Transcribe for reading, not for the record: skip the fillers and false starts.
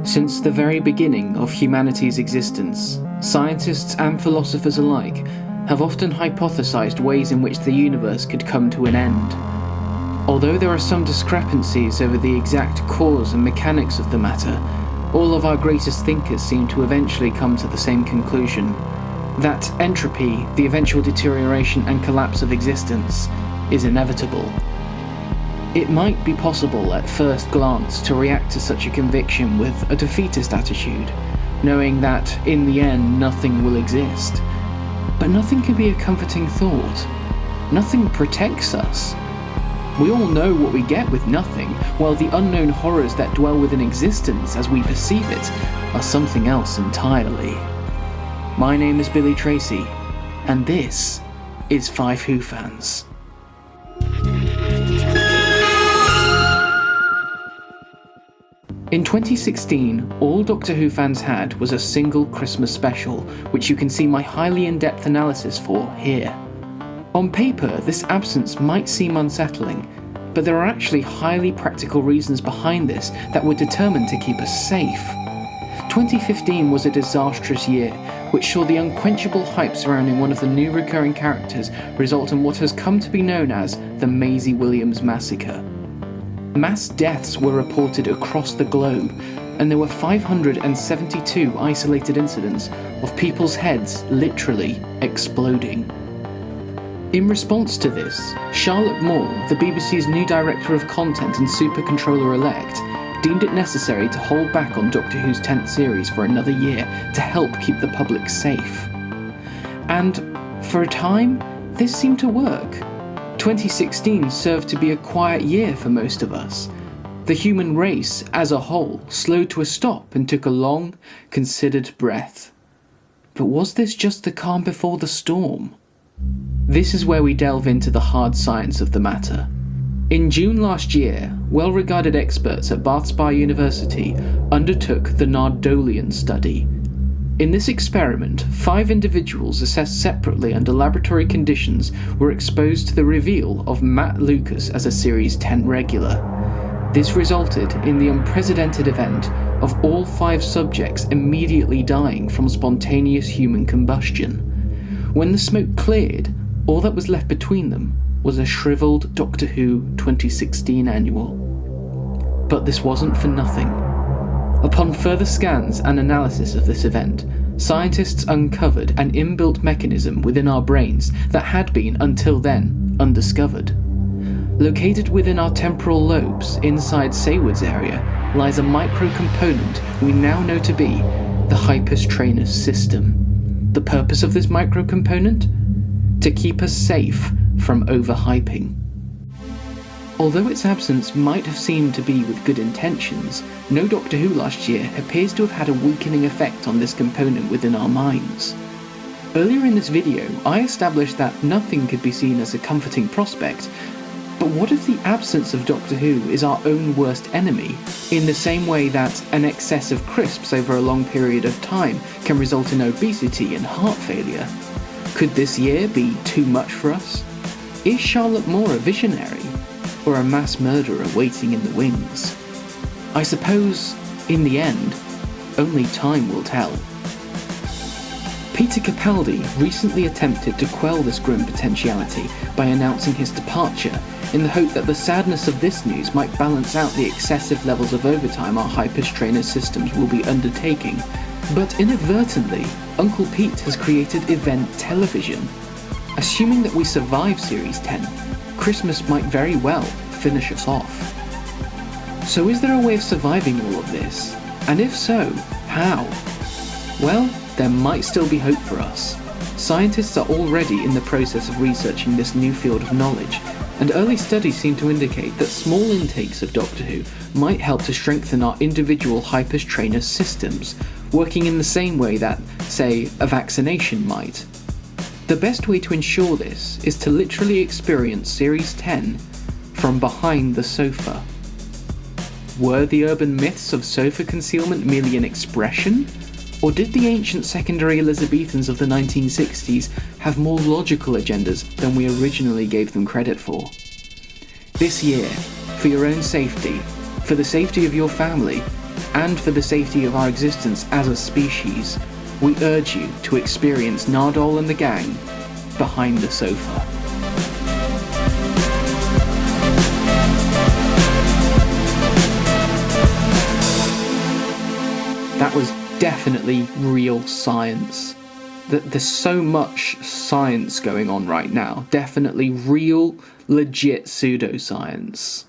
Since the very beginning of humanity's existence, scientists and philosophers alike have often hypothesized ways in which the universe could come to an end. Although there are some discrepancies over the exact cause and mechanics of the matter, all of our greatest thinkers seem to eventually come to the same conclusion: that entropy, the eventual deterioration and collapse of existence, is inevitable. It might be possible at first glance to react to such a conviction with a defeatist attitude, knowing that, in the end, nothing will exist. But nothing can be a comforting thought. Nothing protects us. We all know what we get with nothing, while the unknown horrors that dwell within existence as we perceive it are something else entirely. My name is Billy Treacy, and this is FiveWhoFans. In 2016, all Doctor Who fans had was a single Christmas special, which you can see my highly in-depth analysis for here. On paper, this absence might seem unsettling, but there are actually highly practical reasons behind this that were determined to keep us safe. 2015 was a disastrous year, which saw the unquenchable hype surrounding one of the new recurring characters result in what has come to be known as the Maisie Williams Massacre. Mass deaths were reported across the globe, and there were 572 isolated incidents of people's heads literally exploding. In response to this, Charlotte Moore, the BBC's new Director of Content and Super Controller-elect, deemed it necessary to hold back on Doctor Who's 10th series for another year to help keep the public safe. And, for a time, this seemed to work. 2016 served to be a quiet year for most of us. The human race, as a whole, slowed to a stop and took a long, considered breath. But was this just the calm before the storm? This is where we delve into the hard science of the matter. In June last year, well-regarded experts at Bath Spa University undertook the Nardolian study. In this experiment, 5 individuals assessed separately under laboratory conditions were exposed to the reveal of Matt Lucas as a Series 10 regular. This resulted in the unprecedented event of all 5 subjects immediately dying from spontaneous human combustion. When the smoke cleared, all that was left between them was a shriveled Doctor Who 2016 annual. But this wasn't for nothing. Upon further scans and analysis of this event, scientists uncovered an inbuilt mechanism within our brains that had been, until then, undiscovered. Located within our temporal lobes, inside Saywood's area, lies a microcomponent we now know to be the Hyperstrainus system. The purpose of this microcomponent? To keep us safe from overhyping. Although its absence might have seemed to be with good intentions, no Doctor Who last year appears to have had a weakening effect on this component within our minds. Earlier in this video, I established that nothing could be seen as a comforting prospect, but what if the absence of Doctor Who is our own worst enemy, in the same way that an excess of crisps over a long period of time can result in obesity and heart failure? Could this year be too much for us? Is Charlotte Moore a visionary, or a mass murderer waiting in the wings? I suppose, in the end, only time will tell. Peter Capaldi recently attempted to quell this grim potentiality by announcing his departure, in the hope that the sadness of this news might balance out the excessive levels of overtime our Hyperstrainus systems will be undertaking. But inadvertently, Uncle Pete has created event television. Assuming that we survive Series 10, Christmas might very well finish us off. So is there a way of surviving all of this? And if so, how? Well, there might still be hope for us. Scientists are already in the process of researching this new field of knowledge, and early studies seem to indicate that small intakes of Doctor Who might help to strengthen our individual Hyperstrainus systems, working in the same way that, say, a vaccination might. The best way to ensure this is to literally experience Series 10 from behind the sofa. Were the urban myths of sofa concealment merely an expression? Or did the ancient secondary Elizabethans of the 1960s have more logical agendas than we originally gave them credit for? This year, for your own safety, for the safety of your family, and for the safety of our existence as a species, we urge you to experience Nardole and the gang behind the sofa. That was definitely real science. There's so much science going on right now. Definitely real, legit pseudoscience.